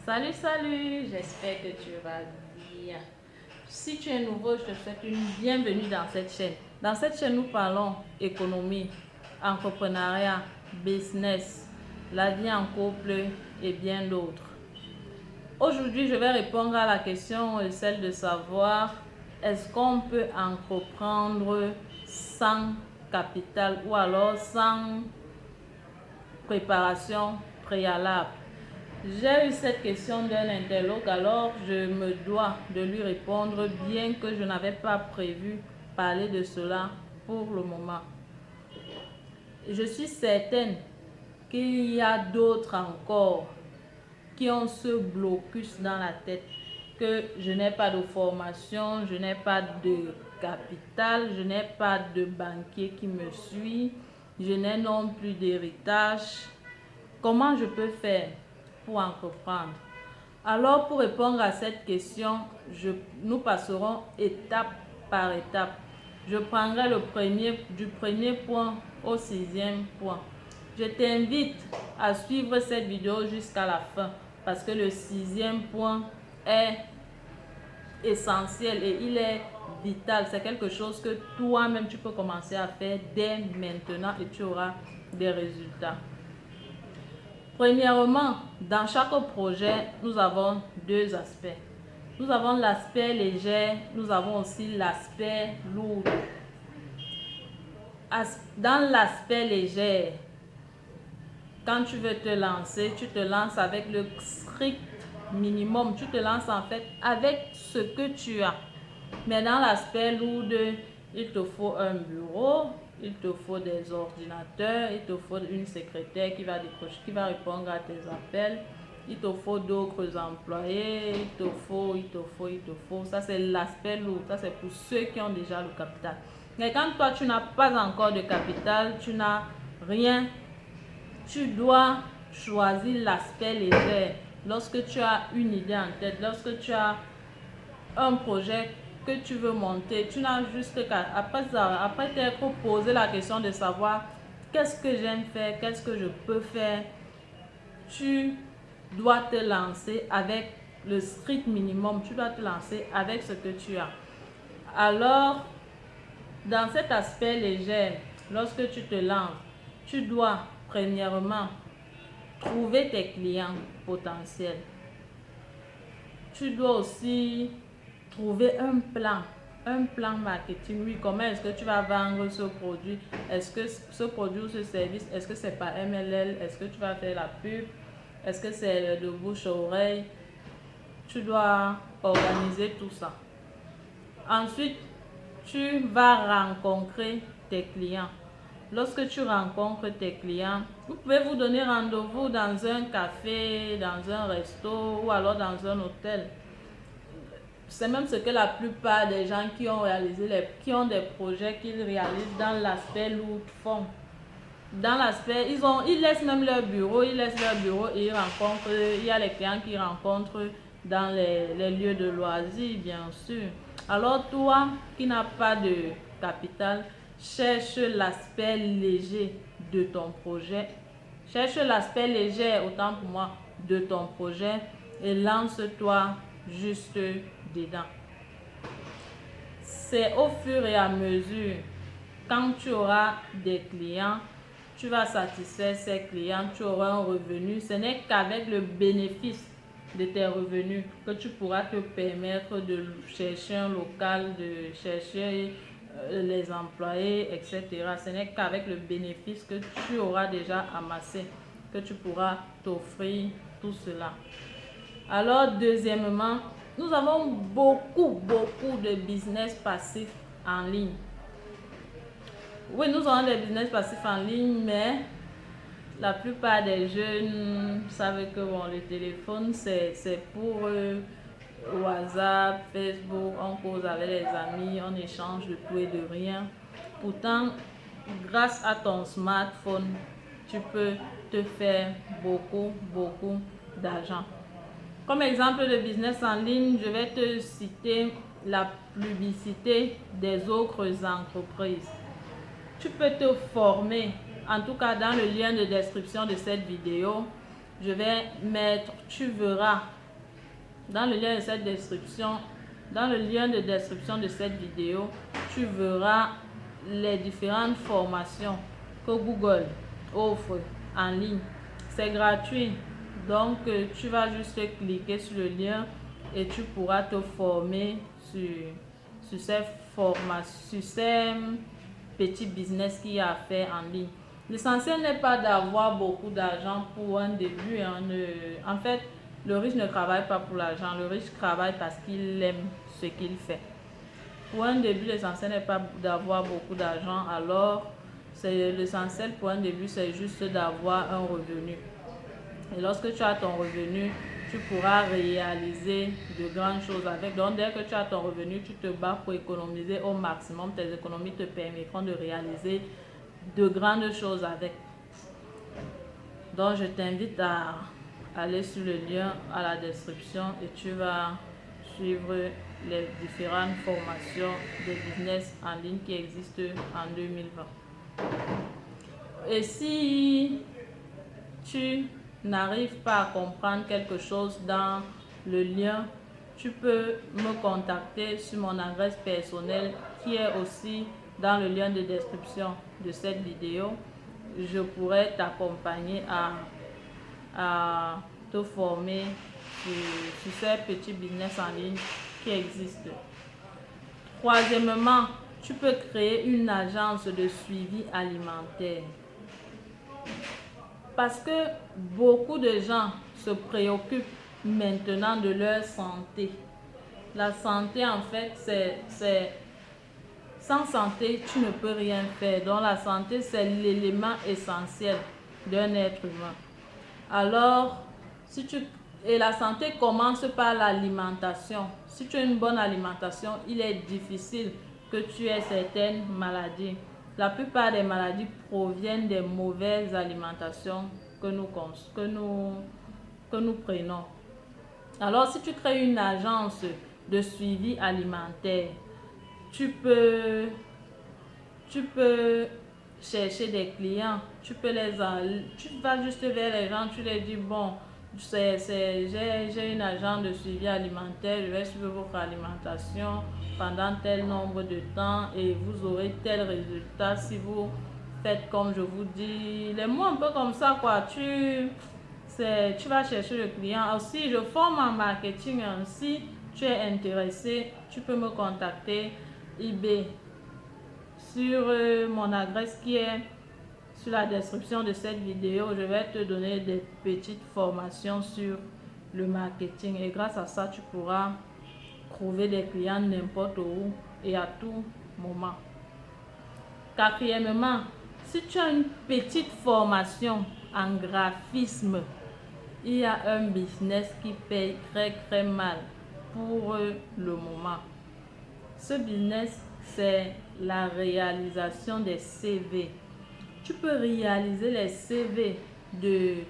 Salut, j'espère que tu vas bien. Si tu es nouveau, je te souhaite une bienvenue dans cette chaîne. Dans cette chaîne, nous parlons économie, entrepreneuriat, business, la vie en couple et bien d'autres. Aujourd'hui, je vais répondre à la question, celle de savoir, est-ce qu'on peut entreprendre sans capital ou alors sans préparation préalable? J'ai eu cette question d'un interlocuteur, alors je me dois de lui répondre, bien que je n'avais pas prévu parler de cela pour le moment. Je suis certaine qu'il y a d'autres encore qui ont ce blocus dans la tête, que je n'ai pas de formation, je n'ai pas de capital, je n'ai pas de banquier qui me suit, je n'ai non plus d'héritage. Comment je peux faire pour entreprendre? Alors, pour répondre à cette question, nous passerons étape par étape. Je prendrai du premier point au 6e point. Je t'invite à suivre cette vidéo jusqu'à la fin parce que le 6e point est essentiel et il est vital. C'est quelque chose que toi-même tu peux commencer à faire dès maintenant et tu auras des résultats. Premièrement, dans chaque projet, nous avons deux aspects. Nous avons l'aspect léger, nous avons aussi l'aspect lourd. Dans l'aspect léger, quand tu veux te lancer, tu te lances avec le strict minimum. Tu te lances en fait avec ce que tu as. Mais dans l'aspect lourd, il te faut un bureau, il te faut des ordinateurs, il te faut une secrétaire qui va décrocher, qui va répondre à tes appels, il te faut d'autres employés, il te faut. Ça, c'est l'aspect lourd. Ça, c'est pour ceux qui ont déjà le capital. Mais quand toi, tu n'as pas encore de capital, tu n'as rien, tu dois choisir l'aspect léger. Lorsque tu as une idée en tête, lorsque tu as un projet que tu veux monter, tu n'as juste qu'à, après t'être posé la question de savoir qu'est-ce que j'aime faire, qu'est-ce que je peux faire, tu dois te lancer avec le strict minimum, tu dois te lancer avec ce que tu as. Alors, dans cet aspect léger, lorsque tu te lances, tu dois premièrement trouver tes clients potentiels. Tu dois aussi trouver un plan marketing. Oui, comment est-ce que tu vas vendre ce produit? Est-ce que ce produit ou ce service, est-ce que c'est par MLL? Est-ce que tu vas faire la pub? Est-ce que c'est de bouche à oreille? Tu dois organiser tout ça. Ensuite, tu vas rencontrer tes clients. Lorsque tu rencontres tes clients, vous pouvez vous donner rendez-vous dans un café, dans un resto ou alors dans un hôtel. C'est même ce que la plupart des gens qui ont qui ont des projets qu'ils réalisent dans l'aspect lourd font. Dans l'aspect, ils laissent même leur bureau, et ils rencontrent, il y a les clients qui rencontrent dans les lieux de loisirs, bien sûr. Alors toi qui n'as pas de capital, cherche l'aspect léger de ton projet. Cherche l'aspect léger, autant pour moi, de ton projet et lance-toi juste dedans. C'est au fur et à mesure, quand tu auras des clients, tu vas satisfaire ces clients, tu auras un revenu. Ce n'est qu'avec le bénéfice de tes revenus que tu pourras te permettre de chercher un local, de chercher les employés, etc. Ce n'est qu'avec le bénéfice que tu auras déjà amassé que tu pourras t'offrir tout cela. Alors, deuxièmement, nous avons beaucoup de business passifs en ligne. Oui, nous avons des business passifs en ligne, mais la plupart des jeunes savent que bon, le téléphone, c'est pour WhatsApp, Facebook, on cause avec les amis, on échange de tout et de rien. Pourtant, grâce à ton smartphone, tu peux te faire beaucoup d'argent. Comme exemple de business en ligne, je vais te citer la publicité des autres entreprises. Tu peux te former, en tout cas dans le lien de description de cette vidéo, je vais mettre, tu verras dans le lien de cette description, dans le lien de description de cette vidéo, tu verras les différentes formations que Google offre en ligne. C'est gratuit, donc tu vas juste cliquer sur le lien et tu pourras te former sur ces formations, sur ces petits business qu'il y a à faire en ligne. L'essentiel n'est pas d'avoir beaucoup d'argent pour un début. En fait, le riche ne travaille pas pour l'argent. Le riche travaille parce qu'il aime ce qu'il fait. Pour un début, l'essentiel n'est pas d'avoir beaucoup d'argent. Alors, l'essentiel pour un début, c'est juste d'avoir un revenu. Et lorsque tu as ton revenu, tu pourras réaliser de grandes choses avec. Donc, dès que tu as ton revenu, tu te bats pour économiser au maximum. Tes économies te permettront de réaliser de grandes choses avec. Donc, je t'invite à aller sur le lien à la description et tu vas suivre les différentes formations de business en ligne qui existent en 2020. Et si tu n'arrives pas à comprendre quelque chose dans le lien, tu peux me contacter sur mon adresse personnelle qui est aussi dans le lien de description de cette vidéo. Je pourrais t'accompagner à te former sur ces petits business en ligne qui existent. Troisièmement, tu peux créer une agence de suivi alimentaire. Parce que beaucoup de gens se préoccupent maintenant de leur santé. La santé, en fait, c'est sans santé, tu ne peux rien faire. Donc, la santé, c'est l'élément essentiel d'un être humain. Alors, et la santé commence par l'alimentation. Si tu as une bonne alimentation, il est difficile que tu aies certaines maladies. La plupart des maladies proviennent des mauvaises alimentations que nous prenons. Alors, si tu crées une agence de suivi alimentaire, tu peux chercher des clients, tu vas juste vers les gens, tu leur dis bon, j'ai une agence de suivi alimentaire, je vais suivre votre alimentation pendant tel nombre de temps et vous aurez tel résultat si vous faites comme je vous dis. Les mots un peu comme ça quoi, tu vas chercher le client. Aussi, je forme en marketing. Si tu es intéressé, tu peux me contacter eBay sur mon adresse qui est sur la description de cette vidéo. Je vais te donner des petites formations sur le marketing et grâce à ça, tu pourras trouver des clients n'importe où et à tout moment. Quatrièmement, si tu as une petite formation en graphisme, il y a un business qui paye très mal pour le moment. Ce business, c'est la réalisation des CV. Tu peux réaliser les CV des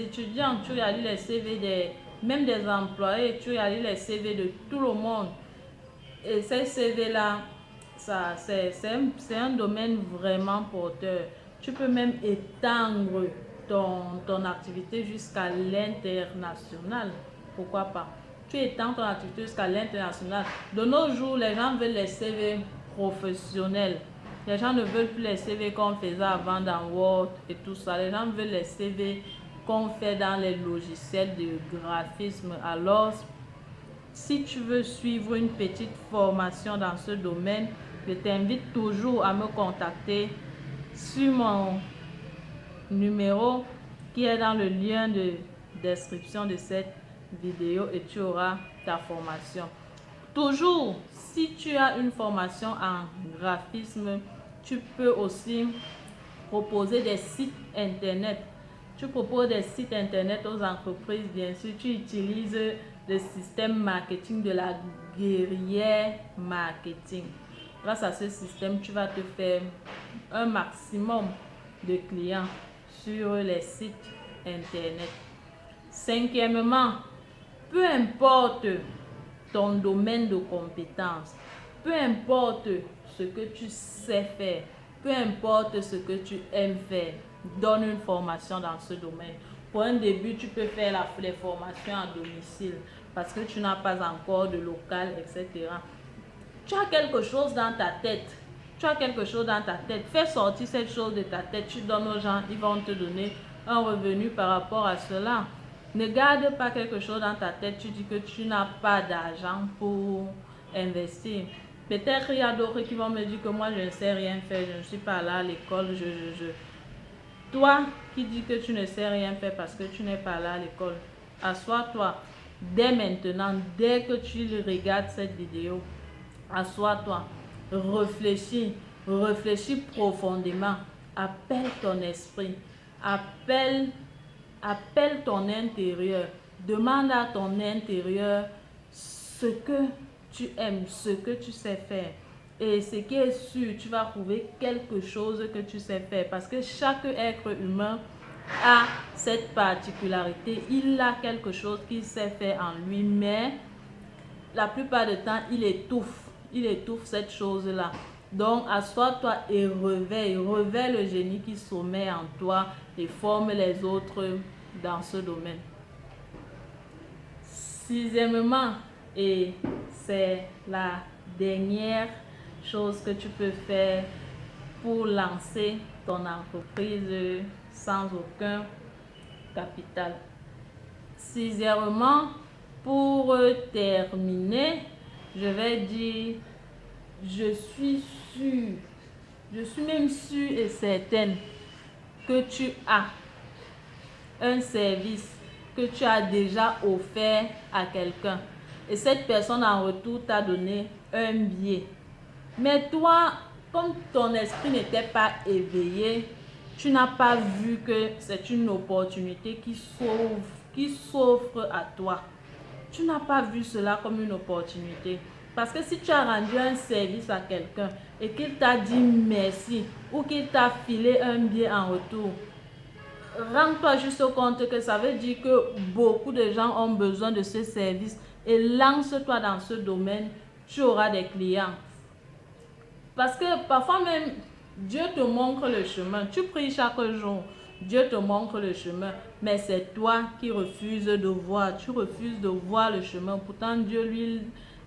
étudiants, tu réalises les CV même des employés, tu réalises les CV de tout le monde. Et ces CV-là, c'est un domaine vraiment porteur. Tu peux même étendre ton activité jusqu'à l'international. Pourquoi pas? Tu étends ton activité jusqu'à l'international. De nos jours, les gens veulent les CV professionnels. Les gens ne veulent plus les CV qu'on faisait avant dans Word et tout ça. Les gens veulent les CV qu'on fait dans les logiciels de graphisme. Alors, si tu veux suivre une petite formation dans ce domaine, je t'invite toujours à me contacter sur mon numéro qui est dans le lien de description de cette vidéo et tu auras ta formation. Toujours, si tu as une formation en graphisme, tu peux aussi proposer des sites internet. Tu proposes des sites internet aux entreprises, bien sûr, tu utilises le système marketing de la guerrière marketing. Grâce à ce système, tu vas te faire un maximum de clients sur les sites internet. Cinquièmement, peu importe ton domaine de compétence, peu importe ce que tu sais faire, peu importe ce que tu aimes faire, donne une formation dans ce domaine. Pour un début, tu peux faire les formations à domicile parce que tu n'as pas encore de local, etc. Tu as quelque chose dans ta tête. Tu as quelque chose dans ta tête. Fais sortir cette chose de ta tête. Tu donnes aux gens, ils vont te donner un revenu par rapport à cela. Ne garde pas quelque chose dans ta tête. Tu dis que tu n'as pas d'argent pour investir. Peut-être il y a d'autres qui vont me dire que moi je ne sais rien faire. Je ne suis pas là à l'école. Toi qui dis que tu ne sais rien faire parce que tu n'es pas là à l'école, assois-toi dès maintenant, dès que tu regardes cette vidéo. Assois-toi, réfléchis, réfléchis profondément, appelle ton esprit, appelle ton intérieur, demande à ton intérieur ce que tu aimes, ce que tu sais faire. Et ce qui est sûr, tu vas trouver quelque chose que tu sais faire parce que chaque être humain a cette particularité. Il a quelque chose qu'il sait faire en lui, mais la plupart du temps, il étouffe cette chose-là. Donc, assois-toi et réveille le génie qui sommeille en toi et forme les autres dans ce domaine. Sixièmement, et c'est la dernière chose que tu peux faire pour lancer ton entreprise sans aucun capital. Sixièmement, pour terminer, je vais dire, je suis même sûre et certaine que tu as un service que tu as déjà offert à quelqu'un et cette personne en retour t'a donné un billet. Mais toi, comme ton esprit n'était pas éveillé, tu n'as pas vu que c'est une opportunité qui s'offre à toi. Tu n'as pas vu cela comme une opportunité. Parce que si tu as rendu un service à quelqu'un et qu'il t'a dit merci ou qu'il t'a filé un billet en retour, rends-toi juste compte que ça veut dire que beaucoup de gens ont besoin de ce service et lance-toi dans ce domaine, tu auras des clients. Parce que parfois même, Dieu te montre le chemin. Tu pries chaque jour, Dieu te montre le chemin, mais c'est toi qui refuses de voir. Tu refuses de voir le chemin. Pourtant, Dieu, lui,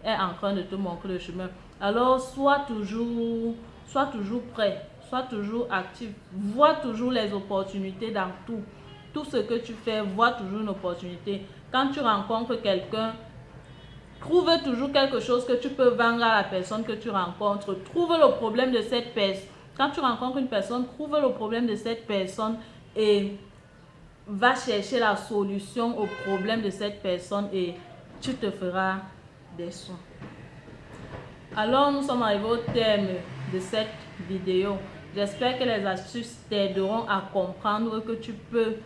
est en train de te montrer le chemin. Alors, sois toujours prêt, sois toujours actif. Vois toujours les opportunités dans tout. Tout ce que tu fais, vois toujours une opportunité. Quand tu rencontres quelqu'un, trouve toujours quelque chose que tu peux vendre à la personne que tu rencontres. Trouve le problème de cette personne. Quand tu rencontres une personne, trouve le problème de cette personne et va chercher la solution au problème de cette personne et tu te feras des soins. Alors, nous sommes arrivés au terme de cette vidéo. J'espère que les astuces t'aideront à comprendre que tu peux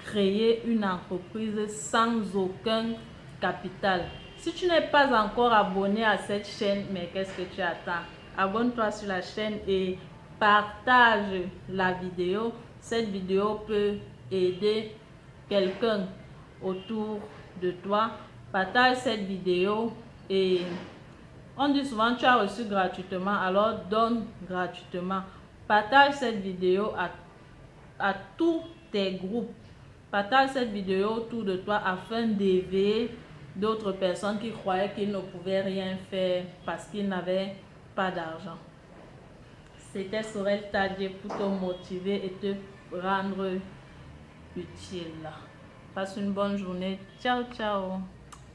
créer une entreprise sans aucun capital. Si tu n'es pas encore abonné à cette chaîne, mais qu'est-ce que tu attends? Abonne-toi sur la chaîne et partage la vidéo. Cette vidéo peut aider quelqu'un autour de toi. Partage cette vidéo et on dit souvent tu as reçu gratuitement, alors donne gratuitement. Partage cette vidéo à tous tes groupes. Partage cette vidéo autour de toi afin d'éveiller d'autres personnes qui croyaient qu'ils ne pouvaient rien faire parce qu'ils n'avaient pas d'argent. C'était Sorel Tadje pour te motiver et te rendre utile. Passe une bonne journée. Ciao, ciao.